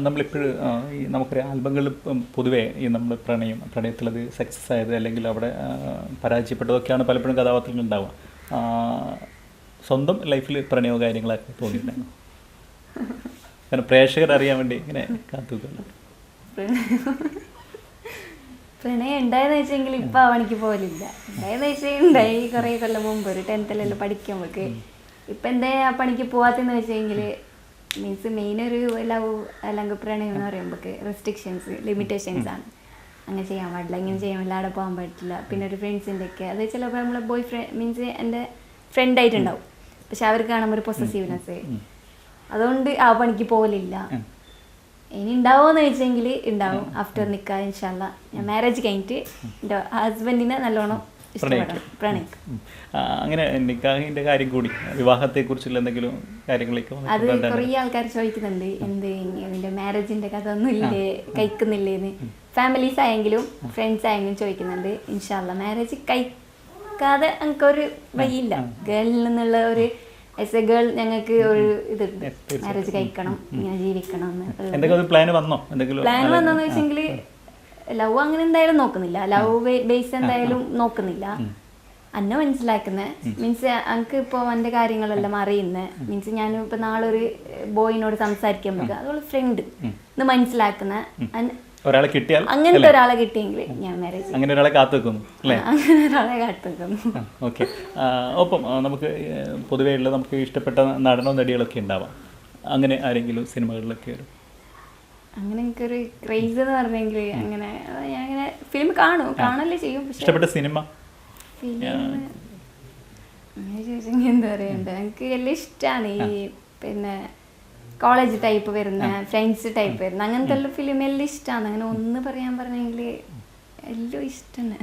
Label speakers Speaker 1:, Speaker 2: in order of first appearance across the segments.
Speaker 1: നമ്മളിപ്പോഴും ഈ നമുക്കൊരു ആൽബങ്ങളിൽ പൊതുവേ ഈ നമ്മൾ പ്രണയത്തിലത് സക്സസ് ആയത് അല്ലെങ്കിൽ അവിടെ പരാജയപ്പെട്ടതൊക്കെയാണ് പലപ്പോഴും കഥാപാത്രങ്ങൾ ഉണ്ടാവുക. സ്വന്തം ലൈഫിൽ പ്രണയമോ കാര്യങ്ങളൊക്കെ തോന്നിയിട്ടുണ്ടായിരുന്നു? കാരണം പ്രേക്ഷകർ അറിയാൻ വേണ്ടി ഇങ്ങനെ കാത്തുനിൽക്കുന്നു.
Speaker 2: പ്രണയം ഉണ്ടായെന്ന് വെച്ചെങ്കിൽ ഇപ്പം ആ പണിക്ക് പോലില്ല. ഉണ്ടായെന്ന് വെച്ചാൽ ഉണ്ടായി കുറേ കൊല്ലം മുമ്പ് ഒരു 10th പഠിക്കുമ്പോൾക്ക്. ഇപ്പം എന്താ ആ പണിക്ക് പോവാത്തെന്ന് വെച്ചെങ്കിൽ മീൻസ് മെയിൻ ഒരു ലവ് അല്ലെങ്കിൽ പ്രണയം എന്ന് പറയുമ്പോൾക്ക് റെസ്ട്രിക്ഷൻസ് ലിമിറ്റേഷൻസ് ആണ്. അങ്ങനെ ചെയ്യാൻ പാടില്ല, ഇങ്ങനെ ചെയ്യാൻ പാടില്ല, അവിടെ പോകാൻ പറ്റില്ല. പിന്നെ ഒരു ഫ്രണ്ട്സിൻ്റെ ഒക്കെ അത് ചിലപ്പോൾ നമ്മളെ ബോയ് ഫ്രണ്ട് മീൻസ് എൻ്റെ ഫ്രണ്ടായിട്ടുണ്ടാവും, പക്ഷെ അവർക്ക് കാണുമ്പോൾ ഒരു പൊസസീവ്നെസ്, അതുകൊണ്ട് ആ പണിക്ക് പോകലില്ല. ഇനി ഉണ്ടാവുമെന്ന് വെച്ചെങ്കിൽ ഉണ്ടാവും. ആഫ്റ്റർ നിക്കാഹ് ഇൻഷാ അല്ലാ ഞാൻ മാരേജ് കഴിഞ്ഞിട്ട് എൻ്റെ ഹസ്ബൻഡിനെ നല്ലോണം പ്രണയിക്കും.
Speaker 1: അങ്ങനെ നിക്കാഹിന്റെ കാര്യം കൂടി, വിവാഹത്തെക്കുറിച്ചുള്ള എന്തെങ്കിലും കാര്യങ്ങളൊക്കെ
Speaker 2: അത് കുറേ ആൾക്കാർ ചോദിക്കുന്നുണ്ട്, എന്ത് ഇതിന്റെ മാരേജിന്റെ കഥ ഒന്നും ഇല്ലേ, കഴിക്കുന്നില്ലേന്ന്. ഫാമിലീസ് ആയെങ്കിലും ഫ്രണ്ട്സ് ആയെങ്കിലും ചോദിക്കുന്നുണ്ട്. ഇൻഷാ അല്ലാ മാരേജ് കഴിക്കാതെ ഞങ്ങൾക്കൊരു വഴിയില്ല. ഗേളിൽ നിന്നുള്ള ഒരു ആസ് എ ഗേൾ ഞങ്ങൾക്ക് ഒരു ഇതുണ്ട്, മാരേജ് കഴിക്കണം, ഇങ്ങനെ ജീവിക്കണം എന്ന്.
Speaker 1: പ്ലാൻ
Speaker 2: വന്നോന്ന് വെച്ചെങ്കിൽ ലവ് അങ്ങനെ എന്തായാലും നോക്കുന്നില്ല, ലവ് ബേസ് എന്തായാലും നോക്കുന്നില്ല. അന്നെ മനസ്സിലാക്കുന്നത് മീൻസ് എനിക്ക് ഇപ്പോൾ എൻ്റെ കാര്യങ്ങളെല്ലാം അറിയുന്നത് മീൻസ് ഞാൻ ഇപ്പോൾ നാളെ ഒരു ബോയിനോട് സംസാരിക്കുമ്പോൾ അതുപോലെ ഫ്രണ്ട് എന്ന് മനസ്സിലാക്കുന്ന
Speaker 1: ഒരാളെ കിട്ടിയാൽ,
Speaker 2: അങ്ങനത്തെ ഒരാളെ കിട്ടിയെങ്കിൽ ഞാൻ മാരേജ്
Speaker 1: അങ്ങനെ ഒരാളെ കാത്തുവെക്കുന്നു അല്ലേ?
Speaker 2: അങ്ങനെ ഒരാളെ കാത്തുവെക്കുന്നു.
Speaker 1: ഓക്കെ. ഒപ്പം നമുക്ക് പൊതുവേ ഉള്ള നമുക്ക് ഇഷ്ടപ്പെട്ട നടനോ നടികളൊക്കെ ഉണ്ടാവാം. അങ്ങനെ ആരെങ്കിലും സിനിമകളിലൊക്കെ വരും?
Speaker 2: അങ്ങനെ എനിക്കൊരു ക്രേസ് എന്ന് പറഞ്ഞെങ്കിൽ അങ്ങനെ ഞാൻ അങ്ങനെ ഫിലിം കാണല്ലേ ചെയ്യും.
Speaker 1: ഇഷ്ടപ്പെട്ട സിനിമ
Speaker 2: അങ്ങനെ ചോദിച്ചെങ്കിൽ എന്താ പറയണ്ട, എനിക്ക് എല്ലാം ഇഷ്ടമാണ്. ഈ പിന്നെ കോളേജ് ടൈപ്പ് വരുന്ന, ഫ്രണ്ട്സ് ടൈപ്പ് വരുന്ന അങ്ങനത്തെ എല്ലാം ഫിലിം എല്ലാം ഇഷ്ടമാണ്. അങ്ങനെ ഒന്ന് പറയാൻ പറഞ്ഞെങ്കിൽ എല്ലാം ഇഷ്ടമാണ്.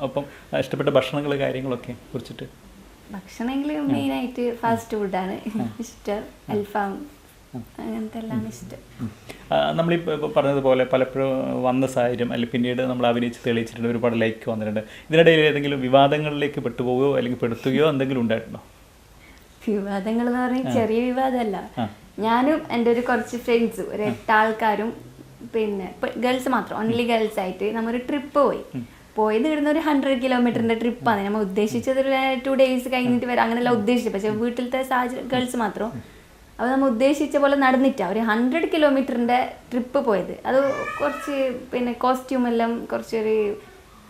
Speaker 1: അപ്പം ഇഷ്ടപ്പെട്ട ഭക്ഷണങ്ങൾ കാര്യങ്ങളൊക്കെ കുറിച്ചിട്ട്?
Speaker 2: ഭക്ഷണമെങ്കിൽ മെയിനായിട്ട് ഫാസ്റ്റ് ഫുഡാണ് ഇഷ്ടം, അൽഫാം അങ്ങനത്തെ എല്ലാം ഇഷ്ടം.
Speaker 1: നമ്മളിപ്പോൾ പറഞ്ഞതുപോലെ പലപ്പോഴും വന്ന സാഹചര്യം അല്ലെങ്കിൽ പിന്നീട് നമ്മൾ അഭിനയിച്ച് തെളിയിച്ചിട്ടുണ്ട്, ഒരുപാട് ലൈക്ക് വന്നിട്ടുണ്ട്. ഇതിനിടയിൽ ഏതെങ്കിലും വിവാദങ്ങളിലേക്ക് പെട്ടുപോകുകയോ അല്ലെങ്കിൽ പെടുത്തുകയോ എന്തെങ്കിലും ഉണ്ടായിട്ടുണ്ടോ?
Speaker 2: വിവാദങ്ങൾ എന്ന് പറഞ്ഞാൽ ചെറിയ വിവാദമല്ല. ഞാനും എൻ്റെ ഒരു കുറച്ച് ഫ്രണ്ട്സും ഒരു 8 ആൾക്കാരും പിന്നെ ഗേൾസ് മാത്രം, ഓൺലി ഗേൾസ് ആയിട്ട് നമ്മൊരു ട്രിപ്പ് പോയത് ഇവിടുന്ന് ഒരു 100 കിലോമീറ്ററിൻ്റെ ട്രിപ്പാണ്. നമ്മൾ ഉദ്ദേശിച്ചത് ഒരു 2 days കഴിഞ്ഞിട്ട് വരാം, അങ്ങനെയല്ല ഉദ്ദേശിച്ചത്. പക്ഷേ വീട്ടിലത്തെ സാഹചര്യം ഗേൾസ് മാത്രം. അപ്പോൾ നമ്മൾ ഉദ്ദേശിച്ച പോലെ നടന്നിട്ടാണ് ഒരു 100 കിലോമീറ്ററിൻ്റെ ട്രിപ്പ് പോയത്. അത് കുറച്ച് പിന്നെ കോസ്റ്റ്യൂം എല്ലാം കുറച്ചൊരു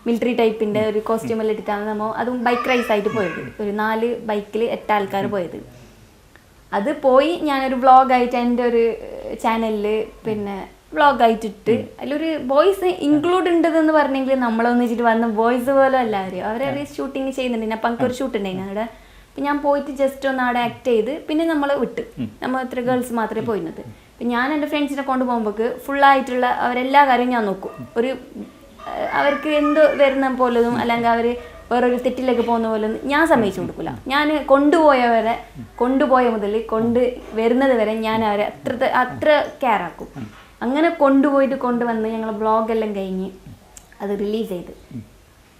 Speaker 2: മിലിറ്ററി ടൈപ്പിൻ്റെ ഒരു കോസ്റ്റ്യൂം എല്ലാം ഇട്ടിട്ടാണ് നമ്മൾ അതും ബൈക്ക് റൈസ് ആയിട്ട് പോയത്. ഒരു 4 ബൈക്കിൽ 8 ആൾക്കാർ പോയത്. അത് പോയി ഞാനൊരു വ്ളോഗായിട്ട് എൻ്റെ ഒരു ചാനലിൽ പിന്നെ വ്ളോഗായിട്ടിട്ട് അതിലൊരു വോയിസ് ഇൻക്ലൂഡ് ഉണ്ടെന്ന് പറഞ്ഞെങ്കിൽ നമ്മളൊന്നിച്ചിട്ട് വന്ന വോയിസ് പോലും എല്ലാവരും അവരെ ഷൂട്ടിങ് ചെയ്യുന്നുണ്ട്. അപ്പം എനിക്കൊരു ഷൂട്ട് ഉണ്ടായിരുന്നു അവിടെ. അപ്പം ഞാൻ പോയിട്ട് ജസ്റ്റ് ഒന്ന് അവിടെ ആക്ട് ചെയ്ത് പിന്നെ നമ്മൾ വിട്ട്, നമ്മൾ ഇത്ര ഗേൾസ് മാത്രമേ പോയിരുന്നത്. അപ്പം ഞാൻ എൻ്റെ ഫ്രണ്ട്സിനെ കൊണ്ടുപോകുമ്പോൾ ഫുള്ളായിട്ടുള്ള അവരെല്ലാ കാര്യവും ഞാൻ നോക്കും. ഒരു അവർക്ക് എന്ത് വരുന്ന പോലതും അല്ലെങ്കിൽ അവർ വേറൊരു തെറ്റിലേക്ക് പോകുന്ന പോലെ ഞാൻ സമ്മതിച്ചു കൊടുക്കില്ല. ഞാൻ കൊണ്ടുപോയ മുതൽ വരുന്നത് വരെ ഞാൻ അവരെ അത്ര കെയർ ആക്കും. അങ്ങനെ കൊണ്ടുവന്ന് ഞങ്ങൾ ബ്ലോഗെല്ലാം കഴിഞ്ഞ് അത്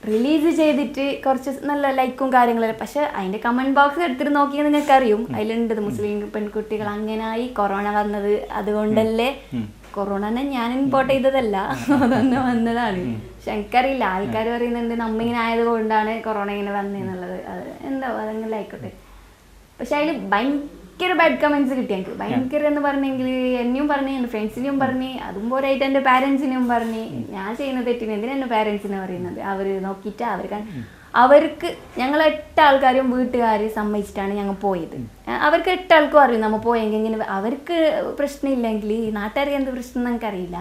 Speaker 2: റിലീസ് ചെയ്തിട്ട് കുറച്ച് നല്ല ലൈക്കും കാര്യങ്ങളെല്ലാം. പക്ഷെ അതിൻ്റെ കമൻറ്റ് ബോക്സ് എടുത്തിട്ട് നോക്കിയാൽ നിങ്ങൾക്ക് അറിയും അതിലുണ്ട് മുസ്ലിം പെൺകുട്ടികൾ അങ്ങനായി കൊറോണ വന്നത് അതുകൊണ്ടല്ലേ. കൊറോണനെ ഞാൻ ഇമ്പോർട്ട് ചെയ്തതല്ല, അതൊന്നും വന്നതാണ്. പക്ഷെ എനിക്കറിയില്ല, ആൾക്കാർ പറയുന്നുണ്ട് നമ്മ ഇങ്ങനെ ആയത് കൊണ്ടാണ് കൊറോണ ഇങ്ങനെ വന്നതെന്നുള്ളത്. അത് എന്താ അതെങ്ങനെ ആയിക്കോട്ടെ. പക്ഷെ അതിൽ ഭയങ്കര ബാഡ് കമൻറ്റ്സ് കിട്ടി എനിക്ക്. ഭയങ്കര എന്ന് പറഞ്ഞെങ്കിൽ എന്നെയും പറഞ്ഞ് എൻ്റെ ഫ്രണ്ട്സിനെയും പറഞ്ഞ് അതും പോരായിട്ട് എൻ്റെ പാരൻസിനെയും പറഞ്ഞ് ഞാൻ ചെയ്യുന്ന തെറ്റിന് എന്തിനാ എൻ്റെ പാരൻസിനെ പറയുന്നത്. അവർ നോക്കിയിട്ട് അവർക്ക് ഞങ്ങൾ 8 ആൾക്കാരും വീട്ടുകാർ സമ്മതിച്ചിട്ടാണ് ഞങ്ങൾ പോയത്. അവർക്ക് 8 ആൾക്കും അറിയും നമ്മൾ പോയെങ്കിൽ ഇങ്ങനെ അവർക്ക് പ്രശ്നമില്ലെങ്കിൽ നാട്ടുകാർക്ക് എന്ത് പ്രശ്നം നമുക്കറിയില്ല.